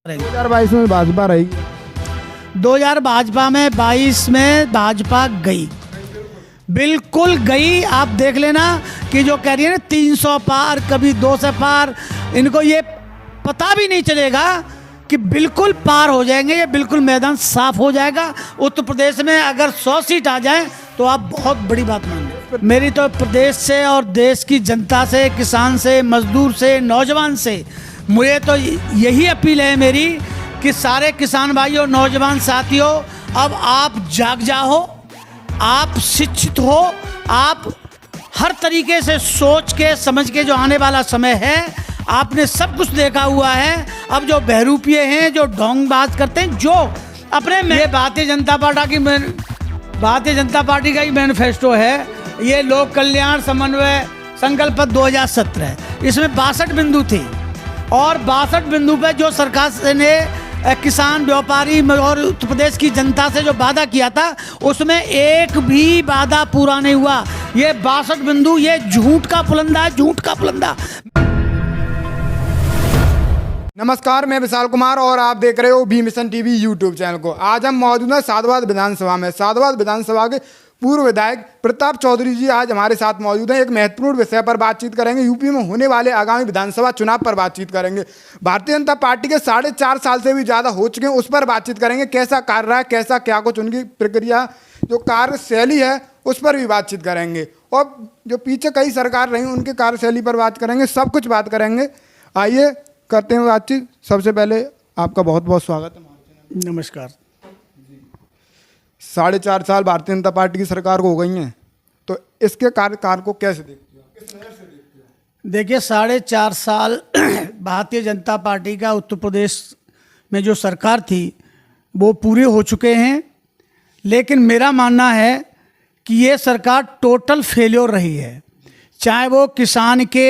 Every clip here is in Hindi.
2022 में भाजपा रहेगी। 2022 में भाजपा गई, बिल्कुल गई। आप देख लेना कि जो कह रही है ना 300 पार, कभी 200 पार, इनको ये पता भी नहीं चलेगा कि बिल्कुल पार हो जाएंगे। ये बिल्कुल मैदान साफ हो जाएगा। उत्तर प्रदेश में अगर 100 सीट आ जाए तो आप बहुत बड़ी बात मान लें। मेरी तो प्रदेश से और देश की जनता से, किसान से, मजदूर से, नौजवान से मुझे तो यही अपील है मेरी कि सारे किसान भाई और नौजवान साथियों, अब आप जाग जाओ, आप शिक्षित हो, आप हर तरीके से सोच के समझ के, जो आने वाला समय है आपने सब कुछ देखा हुआ है। अब जो बहरूपिये हैं, जो ढोंगबाज करते हैं, जो अपने में भारतीय जनता पार्टी का ही मैनिफेस्टो है, ये लोक कल्याण समन्वय संकल्प 2017, इसमें 62 बिंदु थे और 62 बिंदु पे जो सरकार ने किसान, व्यापारी और उत्तर प्रदेश की जनता से जो वादा किया था उसमें एक भी वादा पूरा नहीं हुआ। ये 62 बिंदु ये झूठ का पुलंदा है, झूठ का पुलंदा। नमस्कार, मैं विशाल कुमार और आप देख रहे हो B mission TV YouTube channel को। आज हम मौजूद हैं साधवाद विधानसभा में। साधवाद विधानसभा के पूर्व विधायक प्रताप चौधरी जी आज हमारे साथ मौजूद हैं। एक महत्वपूर्ण विषय पर बातचीत करेंगे। यूपी में होने वाले आगामी विधानसभा चुनाव पर बातचीत करेंगे। भारतीय जनता पार्टी के 4.5 साल से भी ज़्यादा हो चुके हैं, उस पर बातचीत करेंगे। कैसा कार्य रहा है, कैसा क्या कुछ उनकी प्रक्रिया, जो कार्यशैली है उस पर भी बातचीत करेंगे और जो पीछे कई सरकार रही उनके कार्यशैली पर बात करेंगे। सब कुछ बात करेंगे। आइए करते हैं बातचीत। सबसे पहले आपका बहुत बहुत स्वागत है। नमस्कार। 4.5 साल भारतीय जनता पार्टी की सरकार को हो गई हैं, तो इसके कार्यकाल को कैसे देखते हो, किस नज़र से देखते हो? देखिए, 4.5 साल भारतीय जनता पार्टी का उत्तर प्रदेश में जो सरकार थी वो पूरे हो चुके हैं, लेकिन मेरा मानना है कि ये सरकार टोटल फेल्योर रही है। चाहे वो किसान के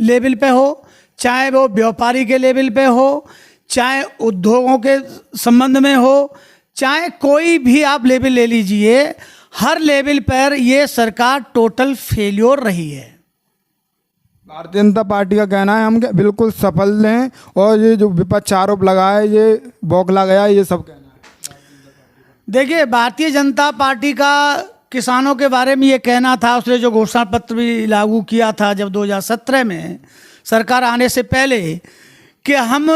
लेवल पे हो, चाहे वो व्यापारी के लेवल पे हो, चाहे उद्योगों के संबंध में हो, चाहे कोई भी आप लेवल ले लीजिए, हर लेवल पर ये सरकार टोटल फेल्योर रही है। भारतीय जनता पार्टी का कहना है हम बिल्कुल सफल हैं और ये जो विपक्ष आरोप लगा है ये बौखला गया, ये सब कहना है। देखिए, भारतीय जनता पार्टी का किसानों के बारे में ये कहना था, उसने जो घोषणा पत्र भी लागू किया था जब 2017 में सरकार आने से पहले, कि हम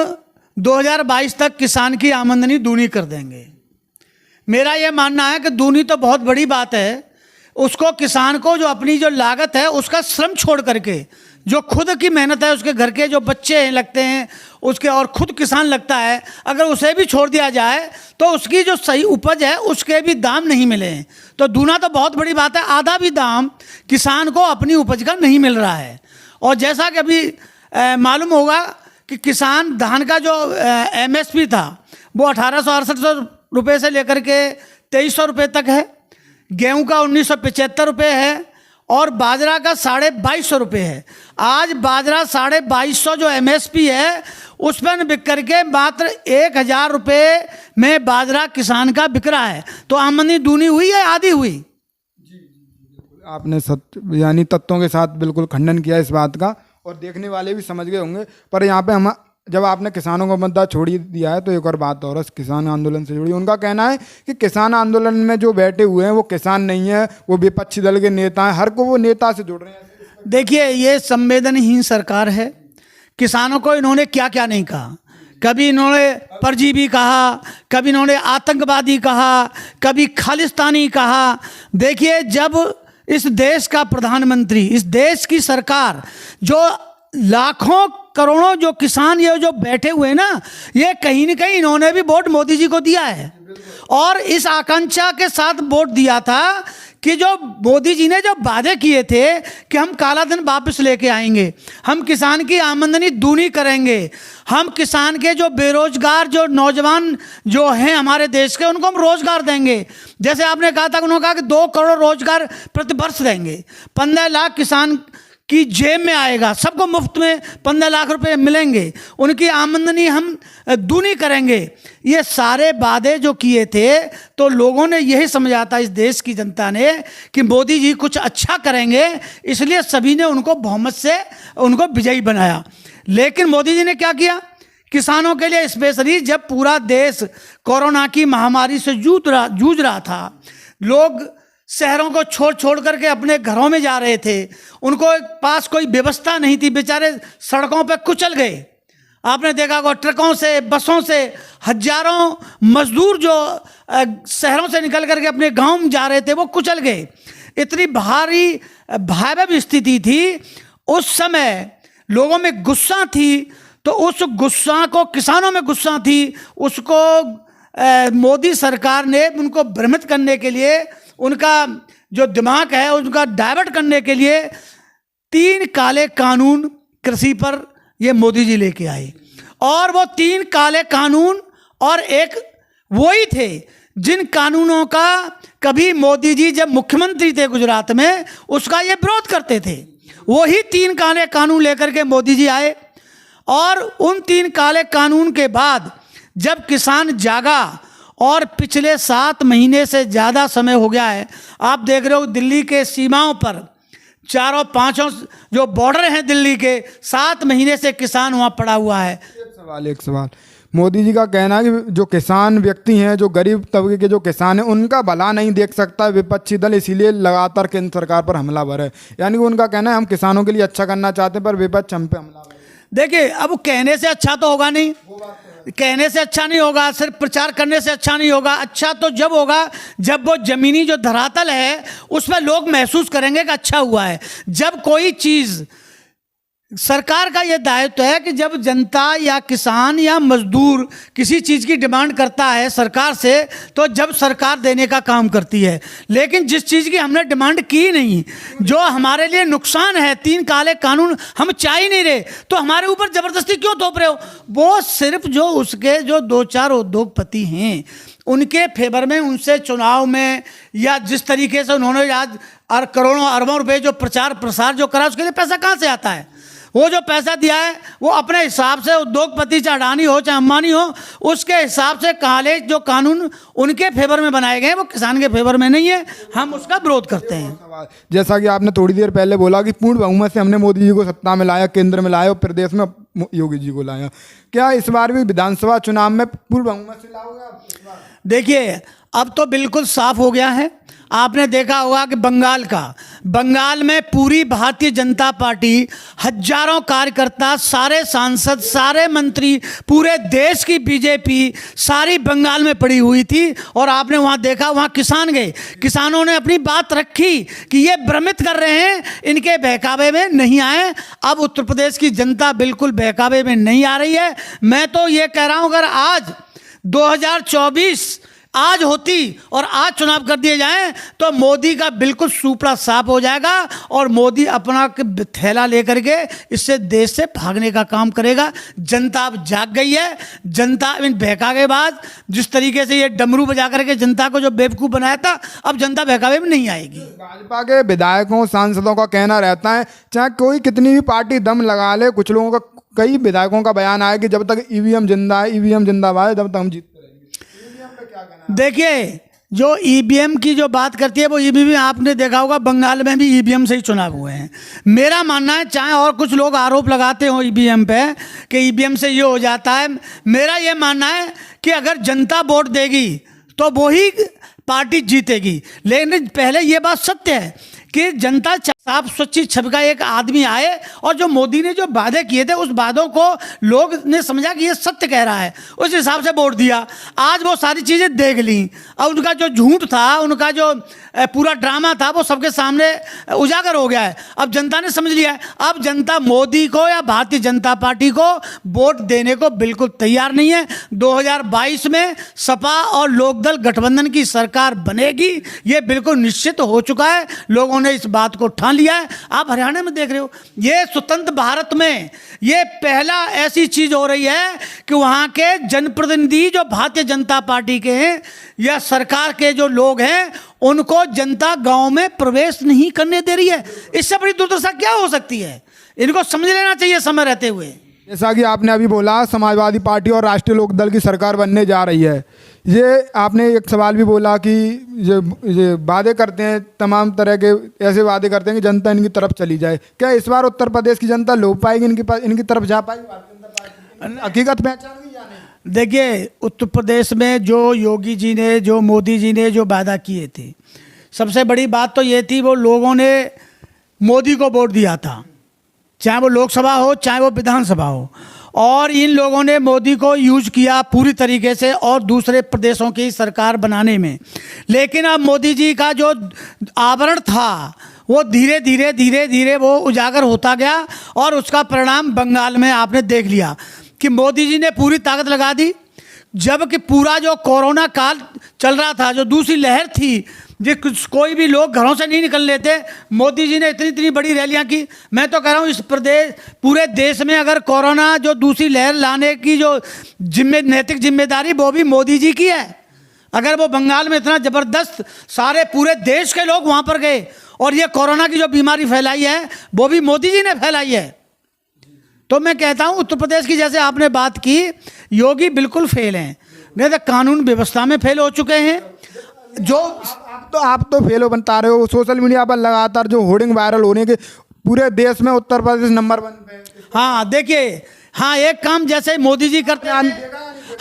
2022 तक किसान की आमदनी दूनी कर देंगे। मेरा ये मानना है कि दूनी तो बहुत बड़ी बात है, उसको किसान को जो अपनी जो लागत है उसका श्रम छोड़ करके, जो खुद की मेहनत है, उसके घर के जो बच्चे लगते हैं उसके, और खुद किसान लगता है, अगर उसे भी छोड़ दिया जाए तो उसकी जो सही उपज है उसके भी दाम नहीं मिले हैं। तो दूना तो बहुत बड़ी बात है। आधा भी दाम किसान को अपनी उपज का नहीं मिल रहा है। और जैसा कि अभी मालूम होगा कि किसान धान का जो MSP था वो 1868 रुपये से लेकर के 2300 रुपये तक है, गेहूं का 1975 रुपये है और बाजरा का 2250 रुपये है। आज बाजरा 2250 जो MSP है उस पर बिक करके मात्र 1000 रुपये में बाजरा किसान का बिक रहा है। तो आमदनी दूनी हुई है, आधी हुई? आपने सत्य यानी तत्वों के साथ बिल्कुल खंडन किया इस बात का और देखने वाले भी समझ गए होंगे। पर यहाँ पे हम जब आपने किसानों को मुद्दा छोड़ ही दिया है तो एक और बात और किसान आंदोलन से जुड़ी। उनका कहना है कि किसान आंदोलन में जो बैठे हुए हैं वो किसान नहीं है, वो विपक्षी दल के नेता हैं, हर को वो नेता से जोड़ रहे हैं। देखिए, ये संवेदनहीन सरकार है। किसानों को इन्होंने क्या क्या नहीं कहा। कभी इन्होंने परजीवी कहा, कभी इन्होंने आतंकवादी कहा, कभी खालिस्तानी कहा। देखिए, जब इस देश का प्रधानमंत्री, इस देश की सरकार, जो लाखों करोड़ों जो किसान ये जो बैठे हुए ना, ये कहीं न कहीं इन्होंने भी वोट मोदी जी को दिया है और इस आकांक्षा के साथ वोट दिया था कि जो मोदी जी ने जो वादे किए थे कि हम काला धन वापस लेके आएंगे, हम किसान की आमदनी दूनी करेंगे, हम किसान के जो बेरोजगार जो नौजवान जो हैं हमारे देश के, उनको हम रोजगार देंगे। जैसे आपने कहा था, उन्होंने कहा कि 2 करोड़ रोजगार प्रति वर्ष देंगे, 15 लाख किसान की जेब में आएगा, सबको मुफ्त में 15 लाख रुपए मिलेंगे, उनकी आमदनी हम दूनी करेंगे। ये सारे वादे जो किए थे तो लोगों ने यही समझा था, इस देश की जनता ने, कि मोदी जी कुछ अच्छा करेंगे, इसलिए सभी ने उनको बहुमत से उनको विजयी बनाया। लेकिन मोदी जी ने क्या किया किसानों के लिए स्पेशली जब पूरा देश कोरोना की महामारी से जूझ रहा था, लोग शहरों को छोड़ छोड़ करके अपने घरों में जा रहे थे, उनको पास कोई व्यवस्था नहीं थी, बेचारे सड़कों पर कुचल गए। आपने देखा होगा ट्रकों से, बसों से हजारों मजदूर जो शहरों से निकल करके अपने गांव में जा रहे थे वो कुचल गए। इतनी भारी भयावह स्थिति थी। उस समय लोगों में गुस्सा थी, तो उस गुस्सा को, किसानों में गुस्सा थी, उसको मोदी सरकार ने उनको भ्रमित करने के लिए, उनका जो दिमाग है उनका डाइवर्ट करने के लिए 3 काले कानून कृषि पर ये मोदी जी लेके आए। और वो 3 काले कानून और एक वो ही थे जिन कानूनों का कभी मोदी जी जब मुख्यमंत्री थे गुजरात में उसका ये विरोध करते थे। वही 3 काले कानून लेकर के मोदी जी आए। और उन 3 काले कानून के बाद जब किसान जागा, और पिछले 7 महीने से ज़्यादा समय हो गया है, आप देख रहे हो दिल्ली के सीमाओं पर 4-5 जो बॉर्डर हैं दिल्ली के, 7 महीने से किसान वहाँ पड़ा हुआ है। एक सवाल मोदी जी का कहना है कि जो किसान व्यक्ति हैं, जो गरीब तबके के जो किसान हैं, उनका भला नहीं देख सकता विपक्षी दल, इसीलिए लगातार केंद्र सरकार पर हमलावर है। यानी कि उनका कहना है हम किसानों के लिए अच्छा करना चाहते हैं पर विपक्ष हम पे हमलावर है। देखिए, अब कहने से अच्छा तो होगा नहीं, कहने से अच्छा नहीं होगा, सिर्फ प्रचार करने से अच्छा नहीं होगा। अच्छा तो जब होगा जब वो जमीनी जो धरातल है उसमें लोग महसूस करेंगे कि अच्छा हुआ है। जब कोई चीज़, सरकार का ये दायित्व है कि जब जनता या किसान या मजदूर किसी चीज़ की डिमांड करता है सरकार से, तो जब सरकार देने का काम करती है। लेकिन जिस चीज़ की हमने डिमांड की नहीं, जो हमारे लिए नुकसान है, 3 काले कानून हम चाह ही नहीं रहे, तो हमारे ऊपर ज़बरदस्ती क्यों थोप रहे हो? वो सिर्फ जो उसके जो 2-4 उद्योगपति हैं उनके फेवर में, उनसे चुनाव में, या जिस तरीके से उन्होंने आज करोड़ों अरबों रुपए जो प्रचार प्रसार जो करा, उसके लिए पैसा कहाँ से आता है? वो जो पैसा दिया है वो अपने हिसाब से, उद्योगपति चाहे अडानी हो चाहे अंबानी हो, उसके हिसाब से काले जो कानून उनके फेवर में बनाए गए वो किसान के फेवर में नहीं है। हम उसका विरोध करते हैं। जैसा कि आपने थोड़ी देर पहले बोला कि पूर्ण बहुमत से हमने मोदी जी को सत्ता में लाया, केंद्र में लाया और प्रदेश में योगी जी को लाया, क्या इस बार भी विधानसभा चुनाव में पूर्ण बहुमत से लाओगे? देखिए, अब तो बिल्कुल साफ हो गया है। आपने देखा होगा कि बंगाल में पूरी भारतीय जनता पार्टी, हजारों कार्यकर्ता, सारे सांसद, सारे मंत्री, पूरे देश की बीजेपी सारी बंगाल में पड़ी हुई थी। और आपने वहाँ देखा, वहाँ किसान गए, किसानों ने अपनी बात रखी कि ये भ्रमित कर रहे हैं, इनके बहकावे में नहीं आए। अब उत्तर प्रदेश की जनता बिल्कुल बहकावे में नहीं आ रही है। मैं तो ये कह रहा हूँ, अगर आज 2024 आज होती और आज चुनाव कर दिए जाएं तो मोदी का बिल्कुल सुपड़ा साफ हो जाएगा और मोदी अपना थैला लेकर के इससे देश से भागने का काम करेगा। जनता अब जाग गई है। जनता इन बहकावे बाद जिस तरीके से ये डमरू बजा करके जनता को जो बेवकूफ़ बनाया था, अब जनता बहकावे में नहीं आएगी। भाजपा के विधायकों, सांसदों का कहना रहता है चाहे कोई कितनी भी पार्टी दम लगा ले, कुछ लोगों का, कई विधायकों का बयान आया कि जब तक ईवीएम जिंदा है, ईवीएम जिंदाबाद है, जब तक हम जीतते रहेंगे। देखिए, जो ईवीएम की जो बात करती है वो ईवीएम, आपने देखा होगा बंगाल में भी ईवीएम से ही चुनाव हुए हैं। मेरा मानना है, चाहे और कुछ लोग आरोप लगाते हो ईवीएम पे कि ईवीएम से ये हो जाता है, मेरा ये मानना है कि अगर जनता वोट देगी तो वही पार्टी जीतेगी। लेकिन पहले ये बात सत्य है कि जनता साफ स्वच्छ छवि का एक आदमी आए और जो मोदी ने जो वादे किए थे उस वादों को लोग ने समझा कि ये सत्य कह रहा है, उस हिसाब से वोट दिया। आज वो सारी चीज़ें देख ली, अब उनका जो झूठ था, उनका जो पूरा ड्रामा था, वो सबके सामने उजागर हो गया है। अब जनता ने समझ लिया है। अब जनता मोदी को या भारतीय जनता पार्टी को वोट देने को बिल्कुल तैयार नहीं है। 2022 में सपा और लोकदल गठबंधन की सरकार बनेगी, ये बिल्कुल निश्चित हो चुका है। लोगों ने इस बात को ठान लिया है। आप हरियाणा में देख रहे हो, ये स्वतंत्र भारत में ये पहला ऐसी चीज हो रही है कि वहां के जनप्रतिनिधि जो भारतीय जनता पार्टी के हैं या सरकार के जो लोग हैं, उनको जनता गांव में प्रवेश नहीं करने दे रही है। इससे बड़ी दुर्दशा क्या हो सकती है? इनको समझ लेना चाहिए समय रहते हुए। जैसा कि आपने अभी बोला, समाजवादी पार्टी और राष्ट्रीय लोकदल की सरकार बनने जा रही है। ये आपने एक सवाल भी बोला कि ये वादे करते हैं, तमाम तरह के ऐसे वादे करते हैं कि जनता इनकी तरफ चली जाए। क्या इस बार उत्तर प्रदेश की जनता लोग पाएगी, इनकी तरफ जा पाएगी? हकीकत पहचान गई या नहीं? देखिए, उत्तर प्रदेश में जो योगी जी ने, जो मोदी जी ने जो वादा किए थे, सबसे बड़ी बात तो ये थी, वो लोगों ने मोदी को वोट दिया था, चाहे वो लोकसभा हो चाहे वो विधानसभा हो, और इन लोगों ने मोदी को यूज किया पूरी तरीके से और दूसरे प्रदेशों की सरकार बनाने में। लेकिन अब मोदी जी का जो आवरण था वो धीरे धीरे धीरे धीरे वो उजागर होता गया, और उसका परिणाम बंगाल में आपने देख लिया कि मोदी जी ने पूरी ताकत लगा दी। जबकि पूरा जो कोरोना काल चल रहा था, जो दूसरी लहर थी, कोई भी लोग घरों से नहीं निकल लेते, मोदी जी ने इतनी इतनी बड़ी रैलियां की। मैं तो कह रहा हूँ इस पूरे देश में अगर कोरोना जो दूसरी लहर लाने की जो नैतिक जिम्मेदारी वो भी मोदी जी की है। अगर वो बंगाल में इतना ज़बरदस्त सारे पूरे देश के लोग वहाँ पर गए, और ये कोरोना की जो बीमारी फैलाई है वो भी मोदी जी ने फैलाई है। तो मैं कहता हूँ उत्तर प्रदेश की, जैसे आपने बात की, योगी बिल्कुल फेल हैं, नहीं तो कानून व्यवस्था में फेल हो चुके हैं। जो आप तो फेल बता रहे हो। सोशल मीडिया पर लगातार जो होर्डिंग वायरल होने के पूरे देश में उत्तर प्रदेश नंबर 1 पे। हाँ देखिए, हाँ एक काम जैसे मोदी जी करते हैं,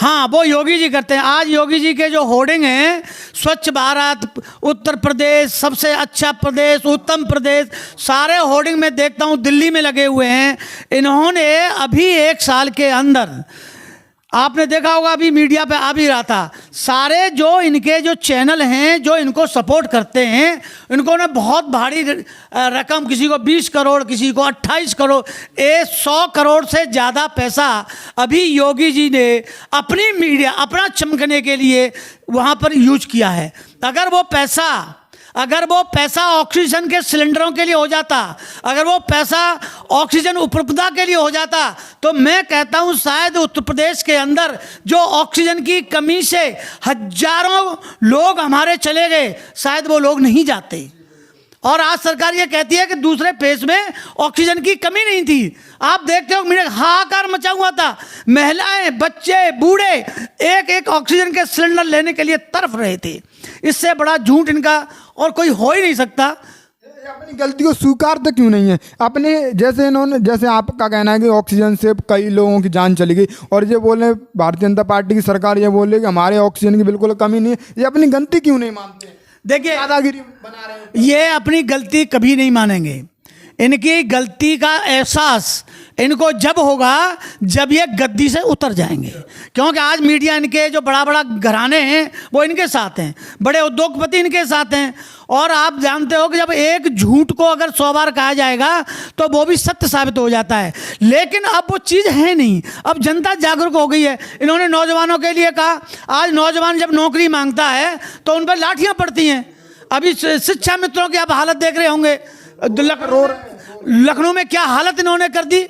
हाँ वो योगी जी करते हैं। आज योगी जी के जो होर्डिंग हैं, स्वच्छ भारत, उत्तर प्रदेश सबसे अच्छा प्रदेश, उत्तम प्रदेश, सारे होर्डिंग में देखता हूँ दिल्ली में लगे हुए हैं। इन्होंने अभी 1 साल के अंदर, आपने देखा होगा अभी मीडिया पे आ भी रहा था, सारे जो इनके जो चैनल हैं जो इनको सपोर्ट करते हैं, इनको ने बहुत भारी रकम, किसी को 20 करोड़, किसी को 28 करोड़, 100 करोड़ से ज़्यादा पैसा अभी योगी जी ने अपनी मीडिया, अपना चमकने के लिए वहाँ पर यूज किया है। अगर वो पैसा ऑक्सीजन के सिलेंडरों के लिए हो जाता, अगर वो पैसा ऑक्सीजन उपलब्धता के लिए हो जाता, तो मैं कहता हूँ शायद उत्तर प्रदेश के अंदर जो ऑक्सीजन की कमी से हजारों लोग हमारे चले गए, शायद वो लोग नहीं जाते। और आज सरकार ये कहती है कि दूसरे फेज में ऑक्सीजन की कमी नहीं थी। आप देखते हो मेरे हाहाकार मचा हुआ था, महिलाएं, बच्चे, बूढ़े एक एक ऑक्सीजन के सिलेंडर लेने के लिए तरफ रहे थे। इससे बड़ा झूठ इनका और कोई हो ही नहीं सकता। अपनी गलती को स्वीकारते क्यों नहीं है? अपने जैसे इन्होंने, जैसे आपका कहना है कि ऑक्सीजन से कई लोगों की जान चली गई, और ये बोले भारतीय जनता पार्टी की सरकार ये बोल रही कि हमारे ऑक्सीजन की बिल्कुल कमी नहीं है, ये अपनी गलती क्यों नहीं मानते? देखिए, दादागिरी बना रहे हैं। ये अपनी गलती कभी नहीं मानेंगे। इनकी गलती का एहसास इनको जब होगा जब ये गद्दी से उतर जाएंगे, क्योंकि आज मीडिया इनके जो बड़ा बड़ा घराने हैं वो इनके साथ हैं, बड़े उद्योगपति इनके साथ हैं। और आप जानते हो कि जब एक झूठ को अगर 100 बार कहा जाएगा तो वो भी सत्य साबित हो जाता है। लेकिन अब वो चीज़ है नहीं, अब जनता जागरूक हो गई है। इन्होंने नौजवानों के लिए कहा, आज नौजवान जब नौकरी मांगता है तो उन पर लाठियाँ पड़ती हैं। अभी शिक्षा मित्रों की आप हालत देख रहे होंगे, लखनऊ में क्या हालत इन्होंने कर दी।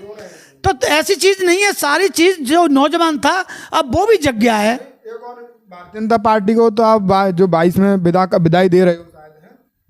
तो ऐसी चीज नहीं है, सारी चीज जो नौजवान था अब वो भी जग गया है। भारतीय जनता पार्टी को तो आप जो 22 में विदाई दे रहे हो,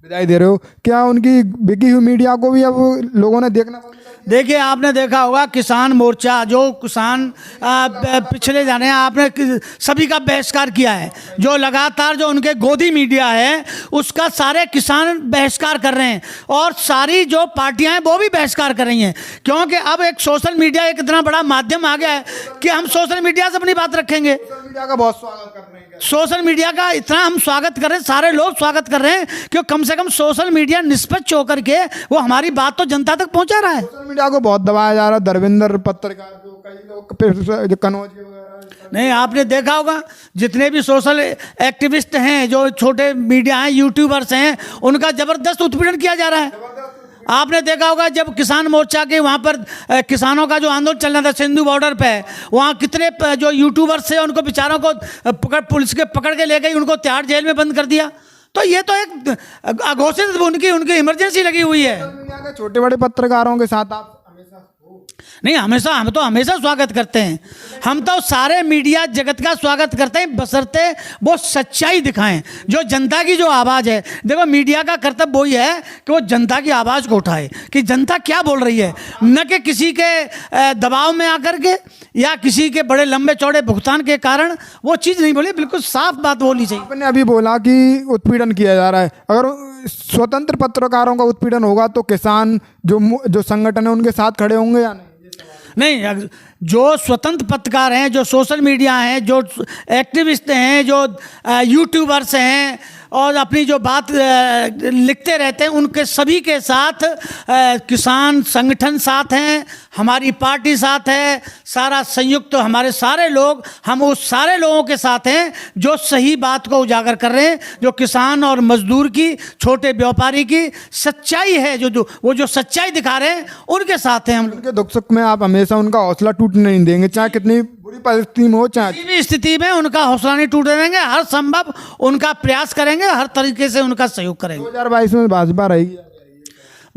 विदाई दे रहे हो, क्या उनकी बिकी हुई मीडिया को भी अब लोगों ने देखना? देखिए, आपने देखा होगा किसान मोर्चा, जो किसान पिछले जाने हैं, आपने सभी का बहिष्कार किया है। जो लगातार जो उनके गोदी मीडिया है उसका सारे किसान बहिष्कार कर रहे हैं, और सारी जो पार्टियां हैं वो भी बहिष्कार कर रही हैं, क्योंकि अब एक सोशल मीडिया एक इतना बड़ा माध्यम आ गया है कि हम सोशल मीडिया से अपनी बात रखेंगे। सोशल मीडिया का बहुत स्वागत कर रहे हैं, सोशल मीडिया का इतना हम स्वागत कर रहे हैं, सारे लोग स्वागत कर रहे हैं, क्योंकि कम से कम सोशल मीडिया निष्पक्ष होकर के वो हमारी बात तो जनता तक पहुंचा रहा है। सोशल मीडिया को बहुत दबाया जा रहा है। धर्मेंद्र पत्रकार जो कई लोग कनौज वगैरह, नहीं, आपने देखा होगा जितने भी सोशल एक्टिविस्ट हैं, जो छोटे मीडिया हैं, यूट्यूबर्स हैं, उनका जबरदस्त उत्पीड़न किया जा रहा है। आपने देखा होगा जब किसान मोर्चा के वहाँ पर किसानों का जो आंदोलन चल रहा था सिंधु बॉर्डर पे, वहाँ कितने जो यूट्यूबर्स थे उनको बेचारों को पुलिस के पकड़ के ले गई, उनको तिहाड़ जेल में बंद कर दिया। तो ये तो एक अघोषित उनकी इमरजेंसी लगी हुई है। छोटे बड़े पत्रकारों के साथ आप नहीं, हमेशा हम तो हमेशा स्वागत करते हैं। हम तो सारे मीडिया जगत का स्वागत करते हैं, बशर्ते वो सच्चाई दिखाएं, जो जनता की जो आवाज़ है। देखो, मीडिया का कर्तव्य वही है कि वो जनता की आवाज़ को उठाए कि जनता क्या बोल रही है, न कि किसी के दबाव में आकर के या किसी के बड़े लंबे चौड़े भुगतान के कारण वो चीज़ नहीं बोली। बिल्कुल साफ बात बोलनी चाहिए। आपने अभी बोला कि उत्पीड़न किया जा रहा है, अगर स्वतंत्र पत्रकारों का उत्पीड़न होगा तो किसान जो संगठन है उनके साथ खड़े होंगे या नहीं? नहीं, जो स्वतंत्र पत्रकार हैं, जो सोशल मीडिया हैं, जो एक्टिविस्ट हैं, जो यूट्यूबर्स हैं और अपनी जो बात लिखते रहते हैं, उनके सभी के साथ किसान संगठन साथ हैं, हमारी पार्टी साथ है, सारा संयुक्त हमारे सारे लोग, हम उस सारे लोगों के साथ हैं जो सही बात को उजागर कर रहे हैं, जो किसान और मजदूर की, छोटे व्यापारी की सच्चाई है, वो जो सच्चाई दिखा रहे हैं, उनके साथ हैं हम लोग। उनके दुख सुख में आप हमेशा उनका हौसला टूटने नहीं देंगे, चाहे कितनी बुरी परिस्थिति में हो, चाहे किसी भी स्थिति में उनका हौसला नहीं टूटने देंगे, हर संभव उनका प्रयास करेंगे, हर तरीके से उनका सहयोग करेंगे। 2022 में भाजपा रहेगी।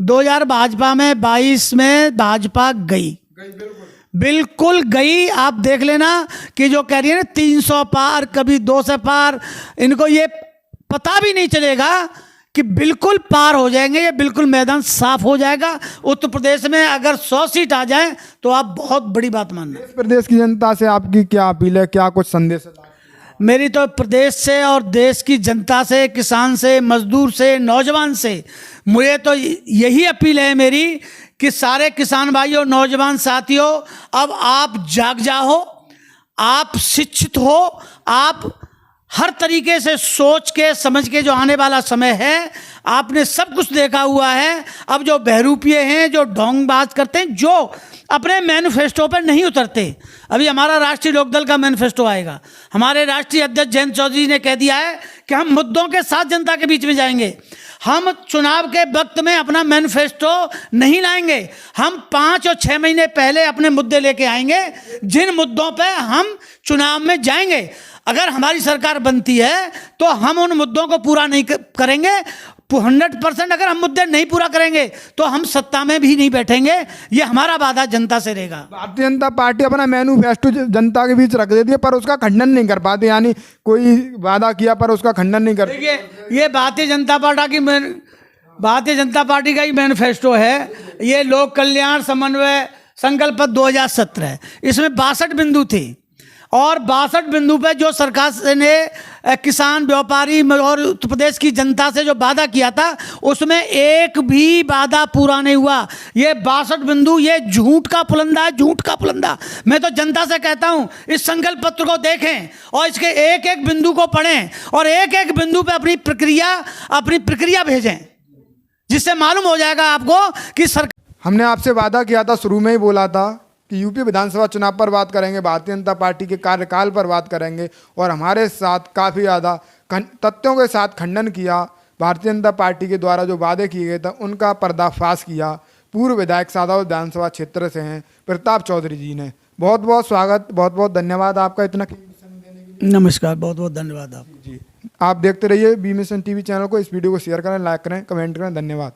2022 में भाजपा गई, बिल्कुल गई। आप देख लेना कि जो कह रही है ना 300 पार, कभी 200 पार, इनको ये पता भी नहीं चलेगा कि बिल्कुल पार हो जाएंगे, ये बिल्कुल मैदान साफ हो जाएगा। उत्तर प्रदेश में अगर 100 सीट आ जाए तो आप बहुत बड़ी बात मानना। इस प्रदेश की जनता से आपकी क्या अपील है, क्या कुछ संदेश है? मेरी तो प्रदेश से और देश की जनता से, किसान से, मजदूर से, नौजवान से मुझे तो यही अपील है मेरी कि सारे किसान भाइयों, नौजवान साथियों, अब आप जाग जाओ, आप शिक्षित हो, आप हर तरीके से सोच के समझ के, जो आने वाला समय है, आपने सब कुछ देखा हुआ है। अब जो बहरूपिये हैं, जो ढोंगबाज करते हैं, जो अपने मैनिफेस्टो पर नहीं उतरते, अभी हमारा राष्ट्रीय लोकदल का मैनिफेस्टो आएगा, हमारे राष्ट्रीय अध्यक्ष जयंत चौधरी ने कह दिया है कि हम मुद्दों के साथ जनता के बीच में जाएंगे। हम चुनाव के वक्त में अपना मैनिफेस्टो नहीं लाएंगे, हम 5 और 6 महीने पहले अपने मुद्दे लेके आएंगे, जिन मुद्दों पे हम चुनाव में जाएंगे। अगर हमारी सरकार बनती है तो हम उन मुद्दों को पूरा नहीं करेंगे, 100% अगर हम मुद्दे नहीं पूरा करेंगे तो हम सत्ता में भी नहीं बैठेंगे। ये हमारा वादा जनता से रहेगा। भारतीय जनता पार्टी अपना मैनिफेस्टो जनता के बीच रख देती है पर उसका खंडन नहीं कर पाती, यानी कोई वादा किया पर उसका खंडन नहीं कर। देखिए, ये भारतीय जनता पार्टी का ही मैनिफेस्टो है, ये लोक कल्याण समन्वय संकल्प 2017, इसमें 62 बिंदु थे और 62 बिंदु पे जो सरकार ने किसान, व्यापारी और उत्तर प्रदेश की जनता से जो वादा किया था, उसमें एक भी वादा पूरा नहीं हुआ। ये 62 बिंदु, ये झूठ का पुलंदा है, झूठ का पुलंदा। मैं तो जनता से कहता हूं, इस संकल्प पत्र को देखें और इसके एक एक बिंदु को पढ़ें और एक एक बिंदु पे अपनी प्रक्रिया भेजें, जिससे मालूम हो जाएगा आपको कि सरकार। हमने आपसे वादा किया था, शुरू में ही बोला था कि यूपी विधानसभा चुनाव पर बात करेंगे, भारतीय जनता पार्टी के कार्यकाल पर बात करेंगे और हमारे साथ काफ़ी ज़्यादा तथ्यों के साथ खंडन किया। भारतीय जनता पार्टी के द्वारा जो वादे किए गए थे उनका पर्दाफाश किया। पूर्व विधायक सादावद विधानसभा क्षेत्र से हैं प्रताप चौधरी जी ने। बहुत बहुत स्वागत, बहुत बहुत धन्यवाद आपका इतना कीमती समय देने के लिए। नमस्कार, बहुत बहुत धन्यवाद आप जी। आप देखते रहिए बी मिशन टीवी चैनल को। इस वीडियो को शेयर करें, लाइक करें, कमेंट करें। धन्यवाद।